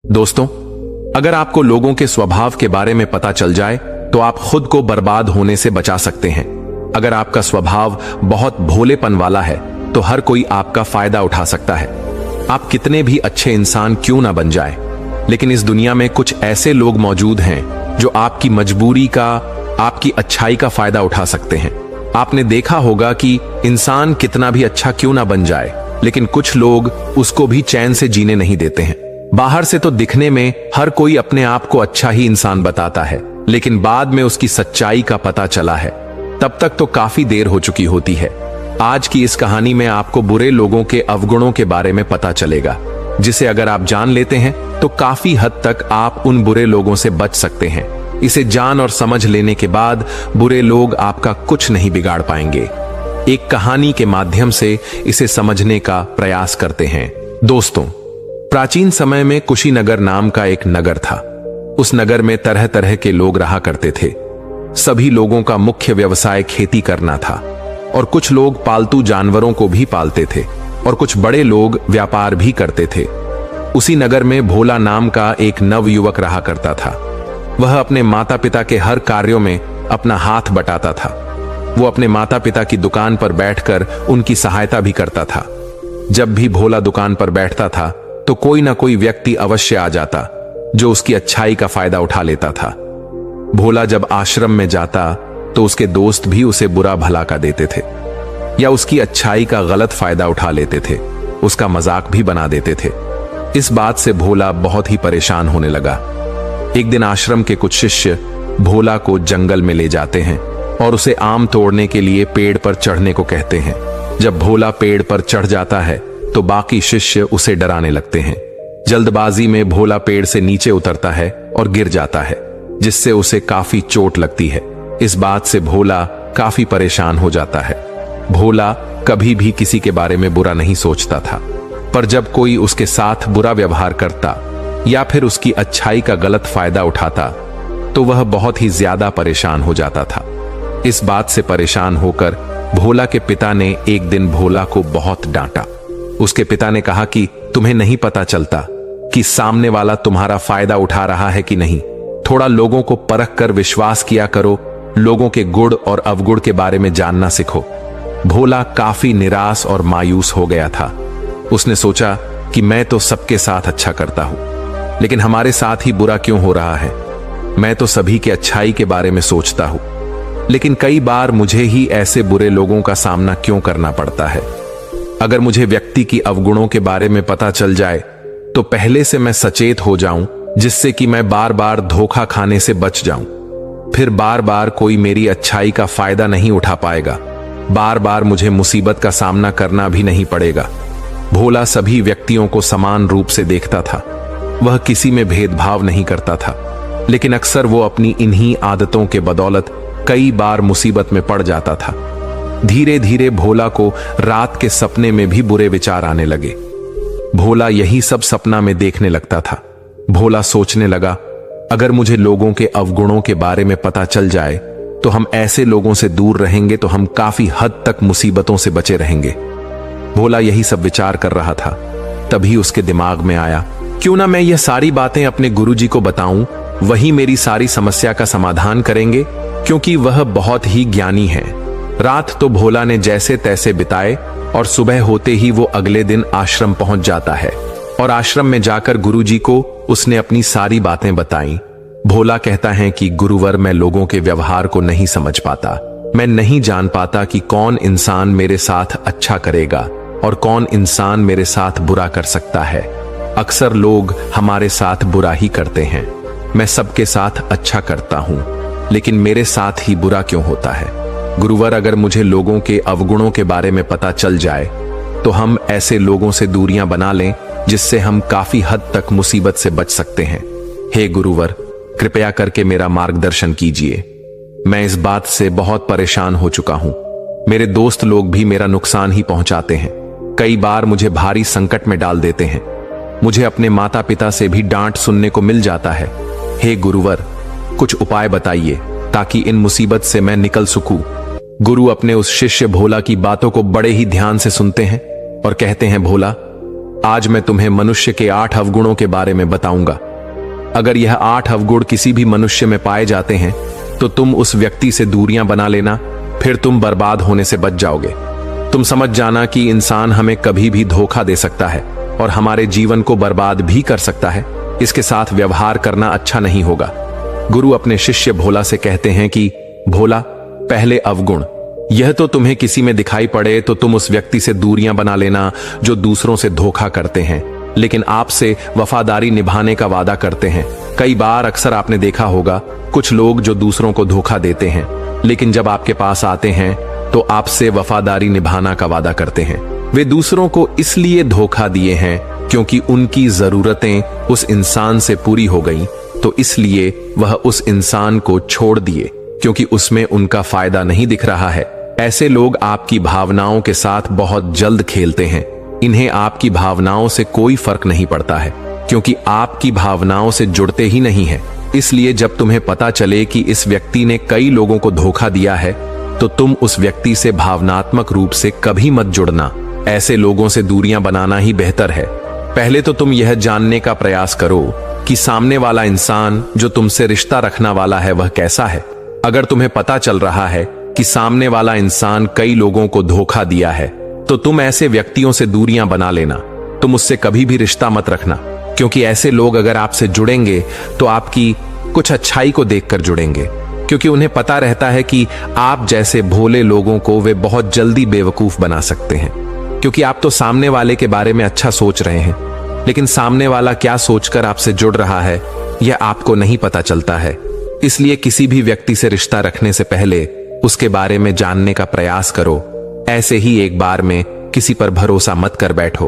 दोस्तों, अगर आपको लोगों के स्वभाव के बारे में पता चल जाए तो आप खुद को बर्बाद होने से बचा सकते हैं। अगर आपका स्वभाव बहुत भोलेपन वाला है तो हर कोई आपका फायदा उठा सकता है। आप कितने भी अच्छे इंसान क्यों ना बन जाए, लेकिन इस दुनिया में कुछ ऐसे लोग मौजूद हैं जो आपकी मजबूरी का, आपकी अच्छाई का फायदा उठा सकते हैं। आपने देखा होगा कि इंसान कितना भी अच्छा क्यों ना बन जाए, लेकिन कुछ लोग उसको भी चैन से जीने नहीं देते हैं। बाहर से तो दिखने में हर कोई अपने आप को अच्छा ही इंसान बताता है, लेकिन बाद में उसकी सच्चाई का पता चला है तब तक तो काफी देर हो चुकी होती है। आज की इस कहानी में आपको बुरे लोगों के अवगुणों के बारे में पता चलेगा, जिसे अगर आप जान लेते हैं तो काफी हद तक आप उन बुरे लोगों से बच सकते हैं। इसे जान और समझ लेने के बाद बुरे लोग आपका कुछ नहीं बिगाड़ पाएंगे। एक कहानी के माध्यम से इसे समझने का प्रयास करते हैं। दोस्तों, प्राचीन समय में कुशीनगर नाम का एक नगर था। उस नगर में तरह तरह के लोग रहा करते थे। सभी लोगों का मुख्य व्यवसाय खेती करना था और कुछ लोग पालतू जानवरों को भी पालते थे और कुछ बड़े लोग व्यापार भी करते थे। उसी नगर में भोला नाम का एक नवयुवक रहा करता था। वह अपने माता पिता के हर कार्यों में अपना हाथ बटाता था। वो अपने माता पिता की दुकान पर बैठकर उनकी सहायता भी करता था। जब भी भोला दुकान पर बैठता था तो कोई ना कोई व्यक्ति अवश्य आ जाता जो उसकी अच्छाई का फायदा उठा लेता था। भोला जब आश्रम में जाता तो उसके दोस्त भी उसे बुरा भला का देते थे या उसकी अच्छाई का गलत फायदा उठा लेते थे, उसका मजाक भी बना देते थे। इस बात से भोला बहुत ही परेशान होने लगा। एक दिन आश्रम के कुछ शिष्य भोला को जंगल में ले जाते हैं और उसे आम तोड़ने के लिए पेड़ पर चढ़ने को कहते हैं। जब भोला पेड़ पर चढ़ जाता है तो बाकी शिष्य उसे डराने लगते हैं। जल्दबाजी में भोला पेड़ से नीचे उतरता है और गिर जाता है, जिससे उसे काफी चोट लगती है। इस बात से भोला काफी परेशान हो जाता है। भोला कभी भी किसी के बारे में बुरा नहीं सोचता था, पर जब कोई उसके साथ बुरा व्यवहार करता या फिर उसकी अच्छाई का गलत फायदा उठाता तो वह बहुत ही ज्यादा परेशान हो जाता था। इस बात से परेशान होकर भोला के पिता ने एक दिन भोला को बहुत डांटा। उसके पिता ने कहा कि तुम्हें नहीं पता चलता कि सामने वाला तुम्हारा फायदा उठा रहा है कि नहीं। थोड़ा लोगों को परख कर विश्वास किया करो, लोगों के गुण और अवगुण के बारे में जानना सीखो। भोला काफी निराश और मायूस हो गया था। उसने सोचा कि मैं तो सबके साथ अच्छा करता हूं, लेकिन हमारे साथ ही बुरा क्यों हो रहा है। मैं तो सभी के अच्छाई के बारे में सोचता हूं, लेकिन कई बार मुझे ही ऐसे बुरे लोगों का सामना क्यों करना पड़ता है। अगर मुझे व्यक्ति की अवगुणों के बारे में पता चल जाए तो पहले से मैं सचेत हो जाऊं, जिससे कि मैं बार बार धोखा खाने से बच जाऊं। फिर बार बार कोई मेरी अच्छाई का फायदा नहीं उठा पाएगा। बार बार मुझे मुसीबत का सामना करना भी नहीं पड़ेगा। भोला सभी व्यक्तियों को समान रूप से देखता था। वह किसी में भेदभाव नहीं करता था, लेकिन अक्सर वो अपनी इन्हीं आदतों के बदौलत कई बार मुसीबत में पड़ जाता था। धीरे धीरे भोला को रात के सपने में भी बुरे विचार आने लगे। भोला यही सब सपना में देखने लगता था। भोला सोचने लगा, अगर मुझे लोगों के अवगुणों के बारे में पता चल जाए तो हम ऐसे लोगों से दूर रहेंगे, तो हम काफी हद तक मुसीबतों से बचे रहेंगे। भोला यही सब विचार कर रहा था। तभी उसके दिमाग में आया, क्यों ना मैं यह सारी बातें अपने गुरुजी को बताऊं, वही मेरी सारी समस्या का समाधान करेंगे, क्योंकि वह बहुत ही ज्ञानी है। रात तो भोला ने जैसे तैसे बिताए और सुबह होते ही वो अगले दिन आश्रम पहुंच जाता है और आश्रम में जाकर गुरुजी को उसने अपनी सारी बातें बताई। भोला कहता है कि गुरुवर, मैं लोगों के व्यवहार को नहीं समझ पाता। मैं नहीं जान पाता कि कौन इंसान मेरे साथ अच्छा करेगा और कौन इंसान मेरे साथ बुरा कर सकता है। अक्सर लोग हमारे साथ बुरा ही करते हैं। मैं सबके साथ अच्छा करता हूं, लेकिन मेरे साथ ही बुरा क्यों होता है। गुरुवर, अगर मुझे लोगों के अवगुणों के बारे में पता चल जाए तो हम ऐसे लोगों से दूरियां बना लें, जिससे हम काफी हद तक मुसीबत से बच सकते हैं। हे गुरुवर, कृपया करके मेरा मार्गदर्शन कीजिए। मैं इस बात से बहुत परेशान हो चुका हूं। मेरे दोस्त लोग भी मेरा नुकसान ही पहुंचाते हैं। कई बार मुझे भारी संकट में डाल देते हैं। मुझे अपने माता पिता से भी डांट सुनने को मिल जाता है। हे गुरुवर, कुछ उपाय बताइए ताकि इन मुसीबत से मैं निकल सकूं। गुरु अपने उस शिष्य भोला की बातों को बड़े ही ध्यान से सुनते हैं और कहते हैं, भोला, आज मैं तुम्हें मनुष्य के 8 अवगुणों के बारे में बताऊंगा। अगर यह 8 अवगुण किसी भी मनुष्य में पाए जाते हैं तो तुम उस व्यक्ति से दूरियां बना लेना, फिर तुम बर्बाद होने से बच जाओगे। तुम समझ जाना कि इंसान हमें कभी भी धोखा दे सकता है और हमारे जीवन को बर्बाद भी कर सकता है। इसके साथ व्यवहार करना अच्छा नहीं होगा। गुरु अपने शिष्य भोला से कहते हैं कि भोला, पहले अवगुण, यह तो तुम्हें किसी में दिखाई पड़े तो तुम उस व्यक्ति से दूरियां बना लेना जो दूसरों से धोखा करते हैं लेकिन आपसे वफादारी निभाने का वादा करते हैं। कई बार अक्सर आपने देखा होगा कुछ लोग जो दूसरों को धोखा देते हैं लेकिन जब आपके पास आते हैं तो आपसे वफादारी निभाना का वादा करते हैं। वे दूसरों को इसलिए धोखा दिए हैं क्योंकि उनकी जरूरतें उस इंसान से पूरी हो गईं, तो इसलिए वह उस इंसान को छोड़ दिए क्योंकि उसमें उनका फायदा नहीं दिख रहा है। ऐसे लोग आपकी भावनाओं के साथ बहुत जल्द खेलते हैं। इन्हें आपकी भावनाओं से कोई फर्क नहीं पड़ता है क्योंकि आपकी भावनाओं से जुड़ते ही नहीं है। इसलिए जब तुम्हें पता चले कि इस व्यक्ति ने कई लोगों को धोखा दिया है तो तुम उस व्यक्ति से भावनात्मक रूप से कभी मत जुड़ना। ऐसे लोगों से दूरियां बनाना ही बेहतर है। पहले तो तुम यह जानने का प्रयास करो कि सामने वाला इंसान जो तुमसे रिश्ता रखना वाला है वह कैसा है। अगर तुम्हें पता चल रहा है कि सामने वाला इंसान कई लोगों को धोखा दिया है तो तुम ऐसे व्यक्तियों से दूरियां बना लेना। तुम उससे कभी भी रिश्ता मत रखना क्योंकि ऐसे लोग अगर आपसे जुड़ेंगे तो आपकी कुछ अच्छाई को देखकर जुड़ेंगे, क्योंकि उन्हें पता रहता है कि आप जैसे भोले लोगों को वे बहुत जल्दी बेवकूफ बना सकते हैं। क्योंकि आप तो सामने वाले के बारे में अच्छा सोच रहे हैं लेकिन सामने वाला क्या सोचकर आपसे जुड़ रहा है यह आपको नहीं पता चलता है। इसलिए किसी भी व्यक्ति से रिश्ता रखने से पहले उसके बारे में जानने का प्रयास करो। ऐसे ही एक बार में किसी पर भरोसा मत कर बैठो।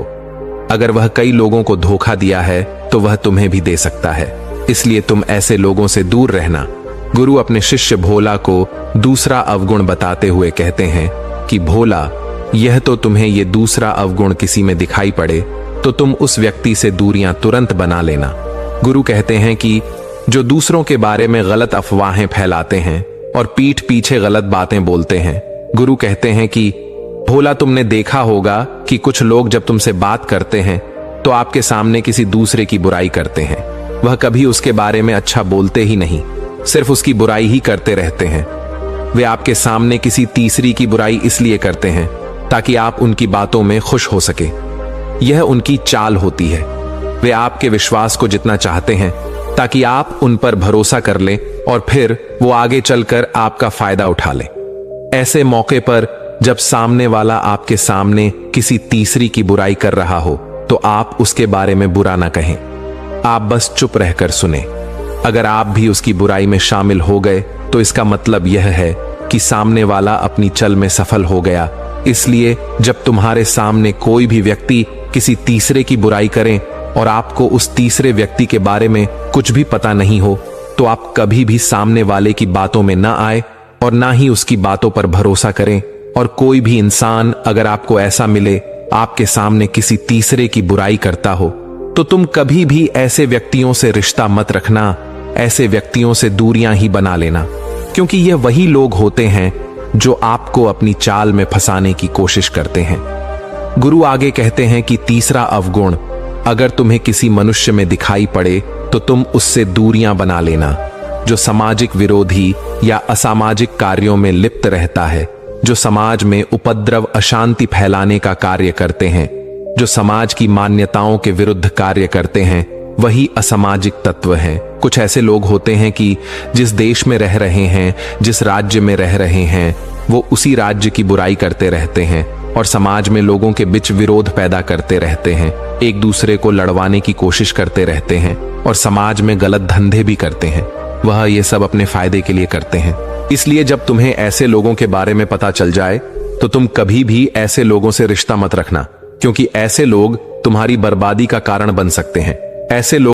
अगर वह कई लोगों को धोखा दिया है तो वह तुम्हें भी दे सकता है, इसलिए तुम ऐसे लोगों से दूर रहना। गुरु अपने शिष्य भोला को दूसरा अवगुण बताते हुए कहते हैं कि भोला, यह तो तुम्हें ये दूसरा अवगुण किसी में दिखाई पड़े तो तुम उस व्यक्ति से दूरियां तुरंत बना लेना। गुरु कहते हैं कि जो दूसरों के बारे में गलत अफवाहें फैलाते हैं और पीठ पीछे गलत बातें बोलते हैं, गुरु कहते हैं कि भोला, तुमने देखा होगा कि कुछ लोग जब तुमसे बात करते हैं तो आपके सामने किसी दूसरे की बुराई करते हैं। वह कभी उसके बारे में अच्छा बोलते ही नहीं, सिर्फ उसकी बुराई ही करते रहते हैं। वे आपके सामने किसी तीसरी की बुराई इसलिए करते हैं ताकि आप उनकी बातों में खुश हो सके। यह उनकी चाल होती है। वे आपके विश्वास को जितना चाहते हैं ताकि आप उन पर भरोसा कर लें और फिर वो आगे चलकर आपका फायदा उठा लें। ऐसे मौके पर जब सामने वाला आपके सामने किसी तीसरी की बुराई कर रहा हो तो आप उसके बारे में बुरा ना कहें, आप बस चुप रहकर सुने। अगर आप भी उसकी बुराई में शामिल हो गए तो इसका मतलब यह है कि सामने वाला अपनी चल में सफल हो गया। इसलिए जब तुम्हारे सामने कोई भी व्यक्ति किसी तीसरे की बुराई करें और आपको उस तीसरे व्यक्ति के बारे में कुछ भी पता नहीं हो तो आप कभी भी सामने वाले की बातों में ना आए और ना ही उसकी बातों पर भरोसा करें। और कोई भी इंसान अगर आपको ऐसा मिले आपके सामने किसी तीसरे की बुराई करता हो तो तुम कभी भी ऐसे व्यक्तियों से रिश्ता मत रखना। ऐसे व्यक्तियों से दूरियां ही बना लेना, क्योंकि ये वही लोग होते हैं जो आपको अपनी चाल में फंसाने की कोशिश करते हैं। गुरु आगे कहते हैं कि तीसरा अवगुण, अगर तुम्हें किसी मनुष्य में दिखाई पड़े तो तुम उससे दूरियां बना लेना। जो सामाजिक विरोधी या असामाजिक कार्यों में लिप्त रहता है, जो समाज में उपद्रव अशांति फैलाने का कार्य करते हैं, जो समाज की मान्यताओं के विरुद्ध कार्य करते हैं, वही असामाजिक तत्व हैं। कुछ ऐसे लोग होते हैं कि जिस देश में रह रहे हैं, जिस राज्य में रह रहे हैं, वो उसी राज्य की बुराई करते रहते हैं और समाज में लोगों के बीच विरोध पैदा करते रहते हैं, एक दूसरे को लड़वाने की कोशिश करते रहते हैं और समाज में गलत धंधे भी करते हैं। वह ये सब अपने फायदे के लिए करते हैं। इसलिए जब तुम्हें ऐसे लोगों के बारे में पता चल जाए तो तुम कभी भी ऐसे लोगों से रिश्ता मत रखना, क्योंकि ऐसे लोग तुम्हारी बर्बादी का कारण बन सकते हैं। ऐसे लोग